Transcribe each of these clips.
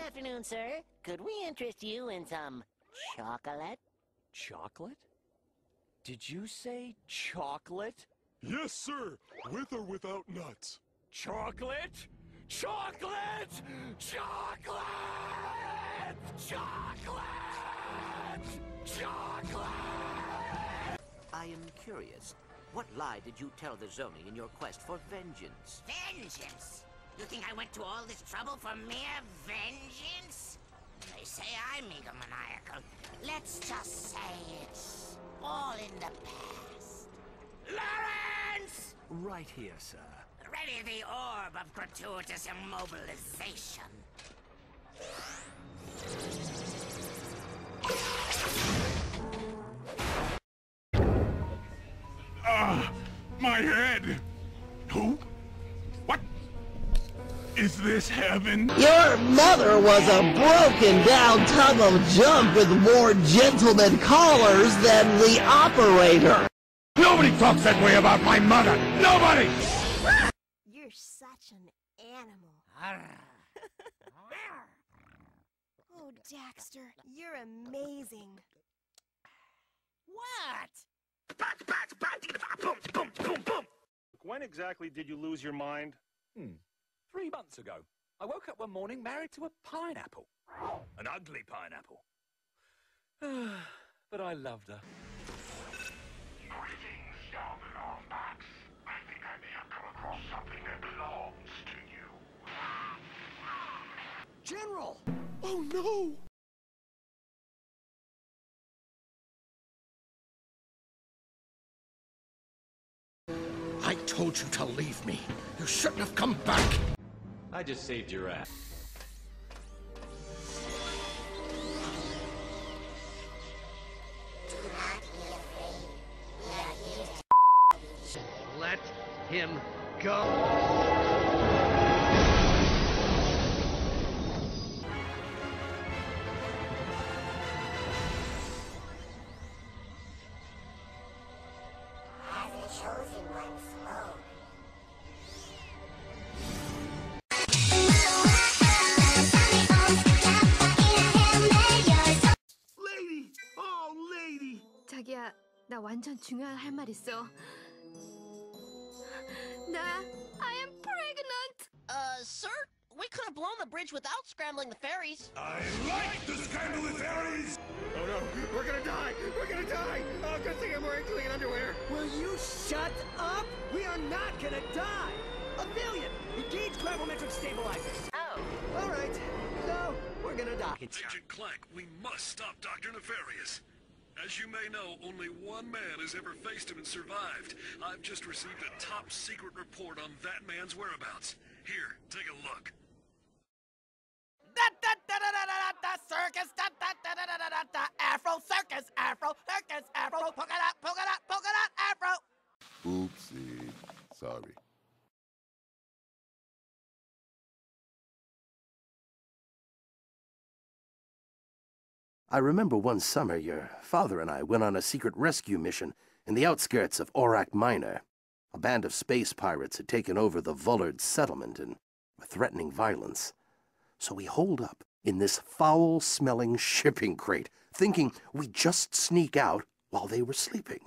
afternoon, sir. Could we interest you in some chocolate? Chocolate? Did you say chocolate? Yes, sir. With or without nuts. Chocolate? Chocolate! Chocolate! Chocolate! Chocolate! I am curious. What lie did you tell the Zoni in your quest for vengeance? Vengeance? You think I went to all this trouble for mere vengeance? They say I'm egomaniacal. Let's just say it's all in the past. Lawrence! Right here, sir. Ready the orb of gratuitous immobilization. My head! Who? What? Is this heaven? Your mother was a broken down tub of junk with more gentleman callers than the operator. Nobody talks that way about my mother! Nobody! You're such an animal. Oh, Daxter, you're amazing. What? When exactly did you lose your mind? 3 months ago, I woke up one morning married to a pineapple. An ugly pineapple. But I loved her. Greetings, young Lombax. I think I may have come across something that belongs to you. General! Oh no! I told you to leave me. You shouldn't have come back. I just saved your ass. Let him go. Lady! Oh, lady! 자기야, 나 완전 중요한 할 말 있어. I am pregnant! Sir? We could have blown the bridge without scrambling the ferries. I like the scramble with fairies! Oh no, we're gonna die! We're gonna die! Oh, good thing I'm wearing clean underwear! Will you shut up? We are not gonna die! A billion! Engage gravimetric stabilizers! Oh. Alright, so we're gonna die. Agent Clank, we must stop Dr. Nefarious. As you may know, only one man has ever faced him and survived. I've just received a top-secret report on that man's whereabouts. Here, take a look. Circus, Afro circus, Afro circus, Afro polka dot, Afro. Oopsie. Sorry. I remember one summer your father and I went on a secret rescue mission in the outskirts of Aurak Minor. A band of space pirates had taken over the Vullard settlement and were threatening violence. So we holed up in this foul-smelling shipping crate, thinking we'd just sneak out while they were sleeping.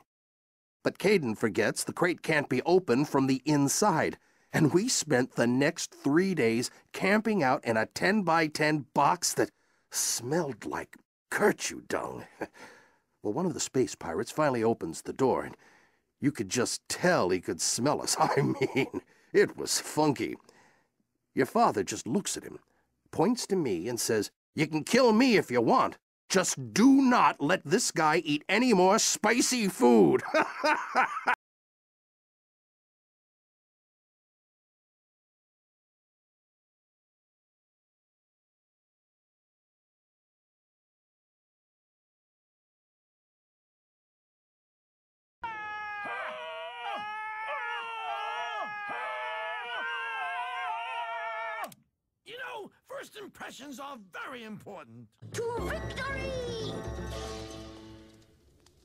But Caden forgets the crate can't be opened from the inside, and we spent the next 3 days camping out in a 10-by-10 box that smelled like Kirchu dung. Well, one of the space pirates finally opens the door, and you could just tell he could smell us. I mean, it was funky. Your father just looks at him, points to me, and says, "You can kill me if you want. Just do not let this guy eat any more spicy food." You know, first impressions are very important. To victory!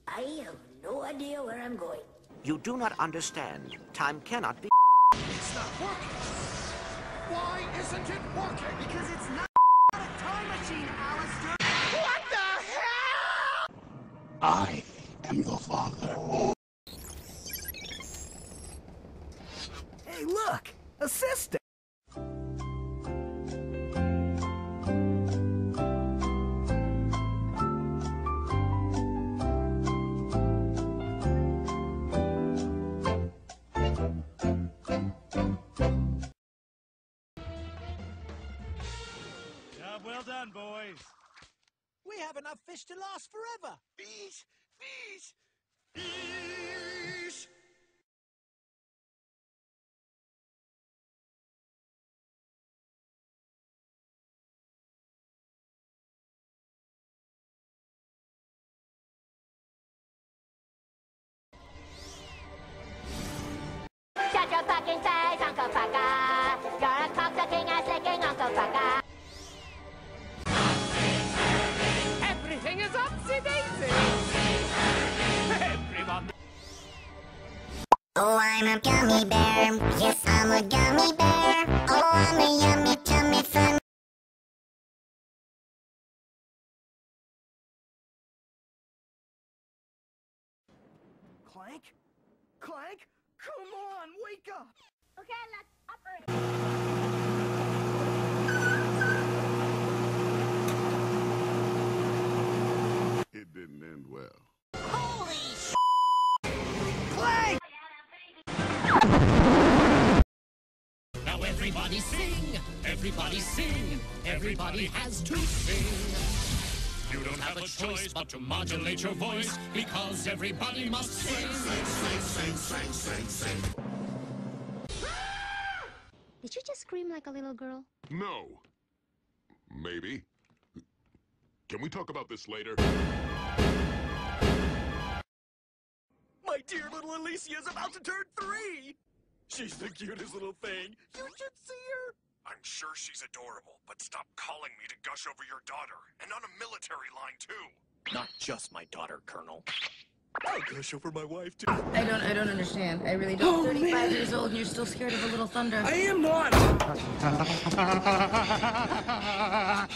I have no idea where I'm going. You do not understand. Time cannot be. It's not working! Why isn't it working? Because it's not a I am the father. Hey, look! A sister! Job well done, boys. We have enough fish to last forever. Fish! Fish! Fish! Shut your fucking face, Uncle Fucker. You're a cock-sucking, ass-licking Uncle Fucker. Everything is upsy-daisy. Everyone. Oh, I'm a gummy bear. Yes, I'm a gummy bear. Oh, I'm a yummy tummy fun. Clank? Clank? Come on, wake up! Okay, let's operate. It didn't end well. Holy sh**! Clank! Now everybody sing, everybody sing, everybody has to sing. You don't have a choice but to modulate your voice, because everybody must sing. Sing. Did you just scream like a little girl? No. Maybe. Can we talk about this later? My dear little Alicia's about to turn 3! She's the cutest little thing. You should see her. I'm sure she's adorable, but stop calling me to gush over your daughter. And on a military line, too. Not just my daughter, Colonel. I'll gush over my wife, too. I don't understand. I really don't. 35 years old and you're still scared of a little thunder. I am not!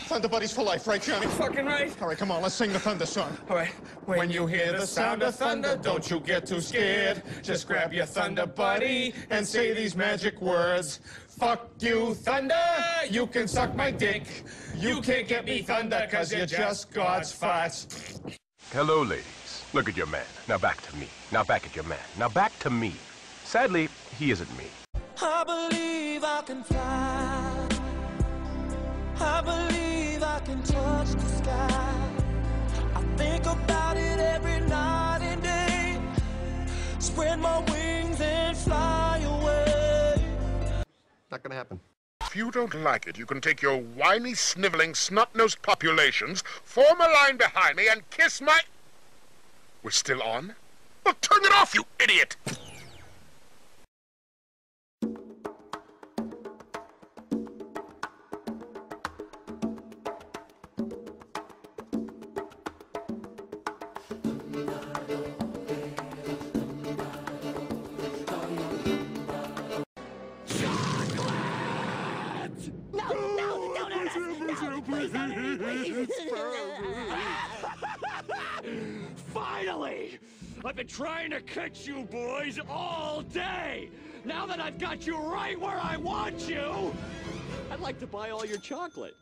Thunder Buddies for life, right, Johnny? Fucking right. All right, come on, let's sing the thunder song. All right. When you hear the sound of thunder, don't you get too scared. Just grab your thunder buddy and say these magic words. Fuck you, thunder, you can suck my dick. You can't get me, thunder, cause you're just God's farts. Hello, ladies. Look at your man. Now back to me. Now back at your man. Now back to me. Sadly, he isn't me. I believe I can fly. I believe I can touch the sky. I think about it every night and day. Spread my wings and fly away. Not gonna happen. If you don't like it, you can take your whiny, sniveling, snot-nosed populations, form a line behind me, and kiss my... We're still on? Well, turn it off, you idiot! Finally! I've been trying to catch you boys all day! Now that I've got you right where I want you, I'd like to buy all your chocolate.